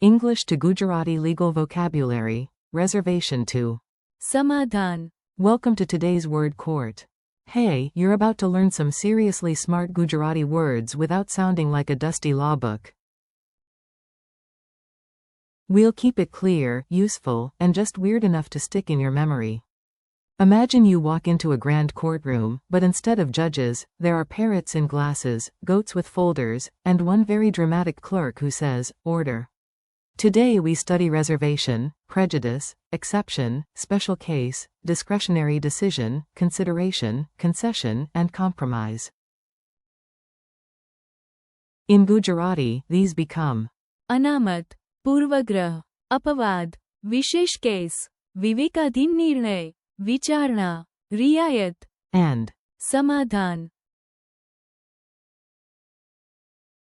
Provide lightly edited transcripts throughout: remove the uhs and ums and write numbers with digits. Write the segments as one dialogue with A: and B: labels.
A: English to Gujarati legal vocabulary, reservation to
B: Samadhan.
A: Welcome to today's word court. Hey, you're about to learn some seriously smart Gujarati words without sounding like a dusty law book. We'll keep it clear, useful, and just weird enough to stick in your memory. Imagine you walk into a grand courtroom, but instead of judges, there are parrots in glasses, goats with folders, and one very dramatic clerk who says, "Order." Today we study reservation, prejudice, exception, special case, discretionary decision, consideration, concession, and compromise. In Gujarati, these become
B: अनामत, पूर्वग्रह, अपवाद, विशेष case, विवेकाधीन निर्णय, विचारणा, रियायत,
A: and
B: समाधान.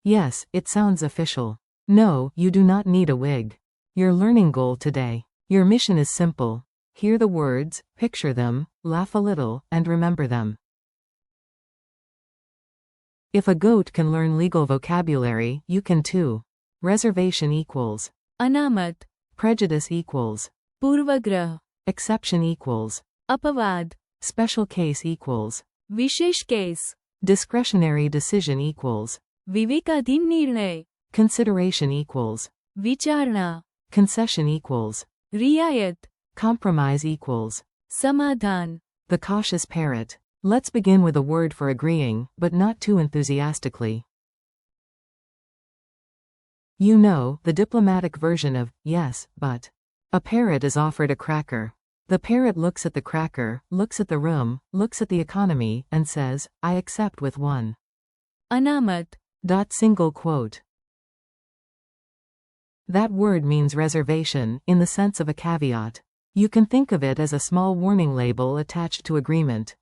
A: Yes, it sounds official. No, you do not need a wig. Your learning goal today. Your mission is simple. Hear the words, picture them, laugh a little, and remember them. If a goat can learn legal vocabulary, you can too. Reservation equals
B: अनामत,
A: prejudice equals
B: पूर्वग्रह,
A: exception equals
B: अपवाद,
A: special case equals
B: विशेष case,
A: discretionary decision equals
B: विवेकाधीन निर्णय,
A: consideration equals
B: विचारणा,
A: concession equals
B: रियायत,
A: compromise equals
B: समाधान.
A: the cautious parrot. Let's begin with a word for agreeing, but not too enthusiastically. You know, the diplomatic version of, yes, but. A parrot is offered a cracker. The parrot looks at the cracker, looks at the room, looks at the economy, and says, I accept with one.
B: अनामत,
A: Single quote. That word means reservation, in the sense of a caveat. You can think of it as a small warning label attached to agreement.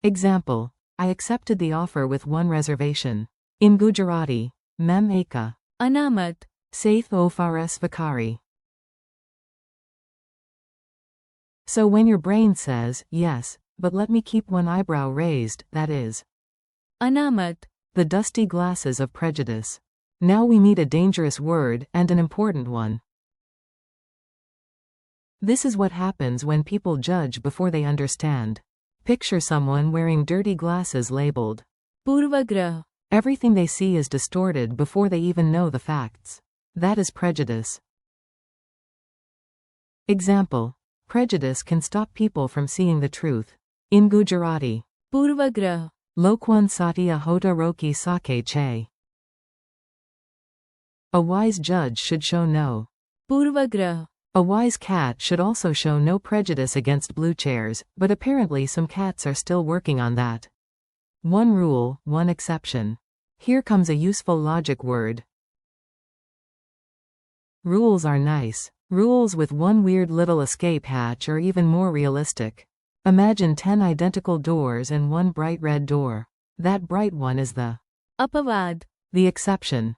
A: Example. I accepted the offer with one reservation. In Gujarati, mem eka.
B: अनामत,
A: Ch.645. So when your brain says, yes, but let me keep one eyebrow raised, that is
B: अनामत,
A: the dusty glasses of prejudice. Now we meet a dangerous word, and an important one. This is what happens when people judge before they understand. Picture someone wearing dirty glasses labeled
B: पूर्वग्रह,
A: everything they see is distorted before they even know the facts. That is prejudice. Example. Prejudice can stop people from seeing the truth. In Gujarati,
B: पूर्वग्रह,
A: Lokwan satya hota roki sake che. A wise judge should show no.
B: पूर्वग्रह,
A: A wise cat should also show no prejudice against blue chairs, but apparently some cats are still working on that. One rule, one exception. Here comes a useful logic word. Rules are nice. Rules with one weird little escape hatch are even more realistic. Imagine 10 identical doors and one bright red door. That bright one is the
B: अपवाद,
A: the exception.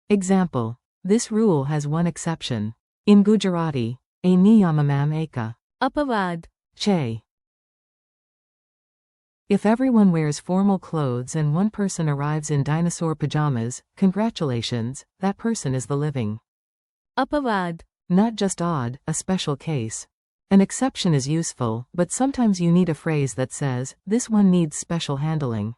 A: Example. This rule has one exception. In Gujarati, a niyamamam eka.
B: अपवाद,
A: Che. If everyone wears formal clothes and one person arrives in dinosaur pajamas, congratulations, that person is the living.
B: अपवाद,
A: Not just odd, a special case. An exception is useful, but sometimes you need a phrase that says, this one needs special handling.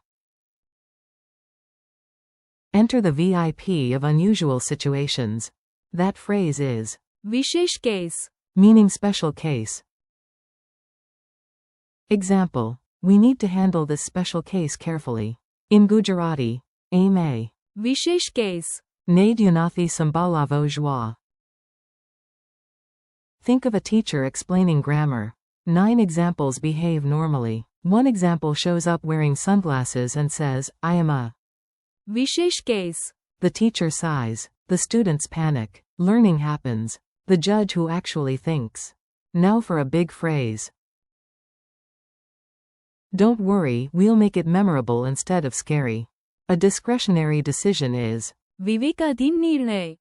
A: Enter the VIP of unusual situations. That phrase is
B: विशेष case,
A: meaning special case. Example. We need to handle this special case carefully. In Gujarati, aim a
B: विशेष case,
A: Nadyanathi Sambalavo Joie. Think of a teacher explaining grammar. 9 examples behave normally. One example shows up wearing sunglasses and says, I am a.
B: विशेष case,
A: The teacher sighs. The students panic. Learning happens. The judge who actually thinks. Now for a big phrase. Don't worry, we'll make it memorable instead of scary. A discretionary decision is.
B: विवेकाधीन निर्णय,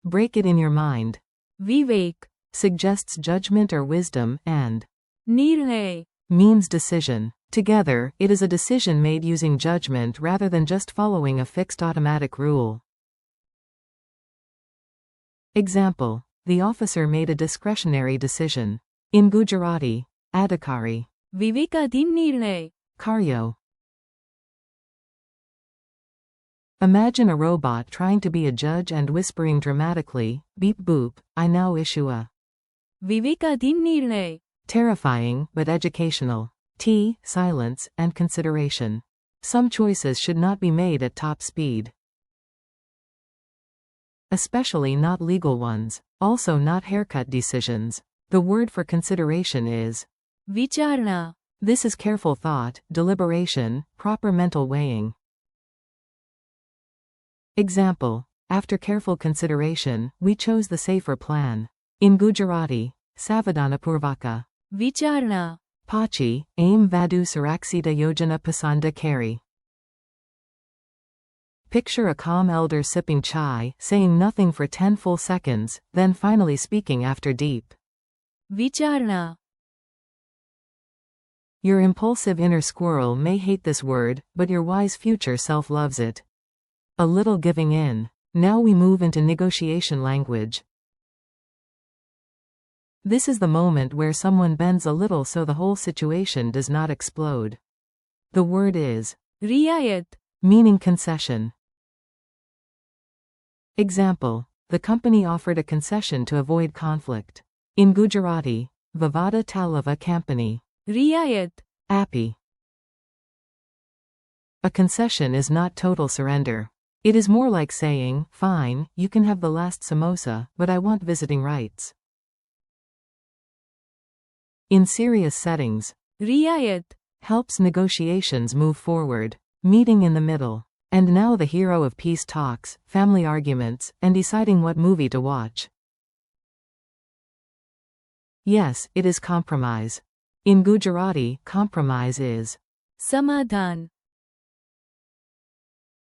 A: Break it in your mind.
B: Vivek,
A: Suggests judgment or wisdom, and
B: निर्णय,
A: means decision. Together, it is a decision made using judgment rather than just following a fixed automatic rule. Example. The officer made a discretionary decision. In Gujarati, adhikari.
B: विवेकाधीन निर्णय.
A: Karyo. Imagine a robot trying to be a judge and whispering dramatically, beep boop, I now issue a.
B: विवेकाधीन निर्णय.
A: Terrifying, but educational. T. Silence, and consideration. Some choices should not be made at top speed. Especially not legal ones. Also not haircut decisions. The word for consideration is
B: विचारणा.
A: This is careful thought, deliberation, proper mental weighing. Example. After careful consideration, we chose the safer plan. In Gujarati, Savadhanapurvaka.
B: विचारणा.
A: Pachi, Aim Vadu Suraksita Yojana Pasanda Kari. Picture a calm elder sipping chai, saying nothing for 10 full seconds, then finally speaking after deep.
B: विचारणा.
A: Your impulsive inner squirrel may hate this word, but your wise future self loves it. A little giving in. Now we move into negotiation language. This is the moment where someone bends a little so the whole situation does not explode. The word is
B: रियायत.
A: meaning concession. Example. The company offered a concession to avoid conflict. In Gujarati, Vivada Talava Company.
B: रियायत.
A: Appy. A concession is not total surrender. It is more like saying, fine, you can have the last samosa, but I want visiting rights. In serious settings,
B: रियायत.
A: helps negotiations move forward. Meeting in the middle. And now the hero of peace talks, family arguments, and deciding what movie to watch. Yes, it is compromise. In Gujarati, compromise is
B: समाधान.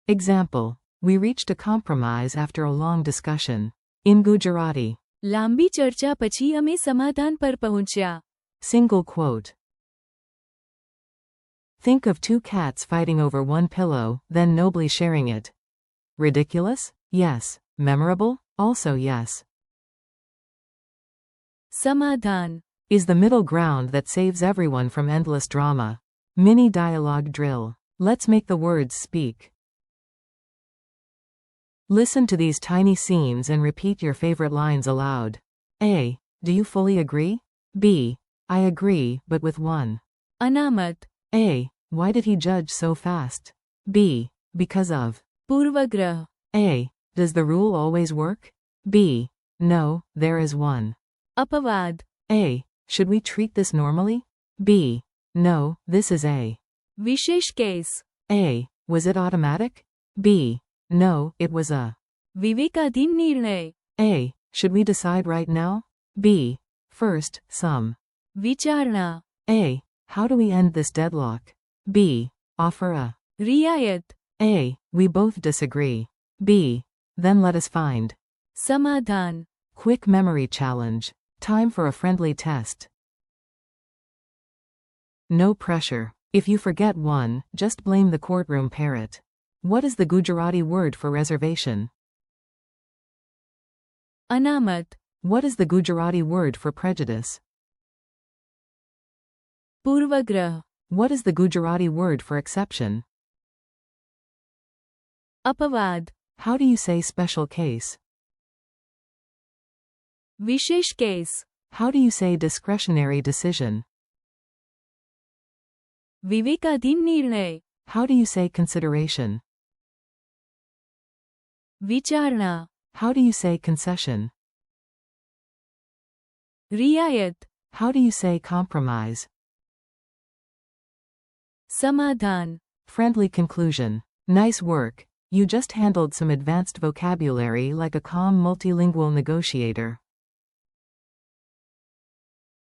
A: Example. We reached a compromise after a long discussion. In Gujarati.
B: લાંબી ચર્ચા પછી અમે સમાધાન પર પહોંચ્યા.
A: Single quote. Think of two cats fighting over one pillow, then nobly sharing it. Ridiculous? Yes. Memorable? Also yes.
B: समाधान.
A: Is the middle ground that saves everyone from endless drama. Mini dialogue drill. Let's make the words speak. Listen to these tiny scenes and repeat your favorite lines aloud. A. Do you fully agree? B. I agree, but with one.
B: अनामत.
A: A. Why did he judge so fast? B. Because of.
B: पूर्वग्रह.
A: A. Does the rule always work? B. No, there is one.
B: अपवाद.
A: A. Should we treat this normally? B. No, this is a.
B: विशेष case.
A: A. Was it automatic? B. No, it was a.
B: विवेकाधीन निर्णय.
A: A. Should we decide right now? B. First, some.
B: विचारणा.
A: A. How do we end this deadlock? B. Offer a.
B: रियायत.
A: A. We both disagree. B. Then let us find.
B: समाधान.
A: Quick memory challenge. Time for a friendly test. No pressure. If you forget one, just blame the courtroom parrot. What is the Gujarati word for reservation?
B: अनामत.
A: What is the Gujarati word for prejudice?
B: पूर्वग्रह.
A: What is the Gujarati word for exception?
B: अपवाद.
A: How do you say special case?
B: विशेष case.
A: How do you say discretionary decision?
B: विवेकाधीन निर्णय.
A: How do you say consideration?
B: विचारणा.
A: How do you say concession?
B: रियायत.
A: How do you say compromise?
B: समाधान.
A: Friendly conclusion. Nice work. You just handled some advanced vocabulary like a calm multilingual negotiator.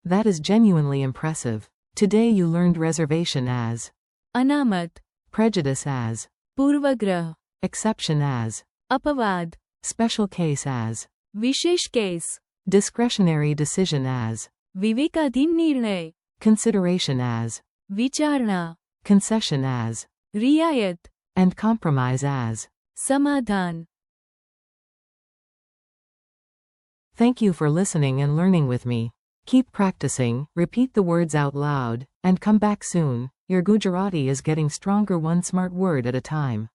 A: That is genuinely impressive. Today you learned reservation as
B: अनामत.
A: prejudice as
B: पूर्वग्रह.
A: exception as
B: अपवाद.
A: special case as
B: विशेष case.
A: discretionary decision as
B: विवेकाधीन निर्णय.
A: consideration as
B: विचारणा,
A: concession as,
B: रियायत,
A: and compromise as.
B: समाधान.
A: Thank you for listening and learning with me. Keep practicing, repeat the words out loud, and come back soon. Your Gujarati is getting stronger one smart word at a time.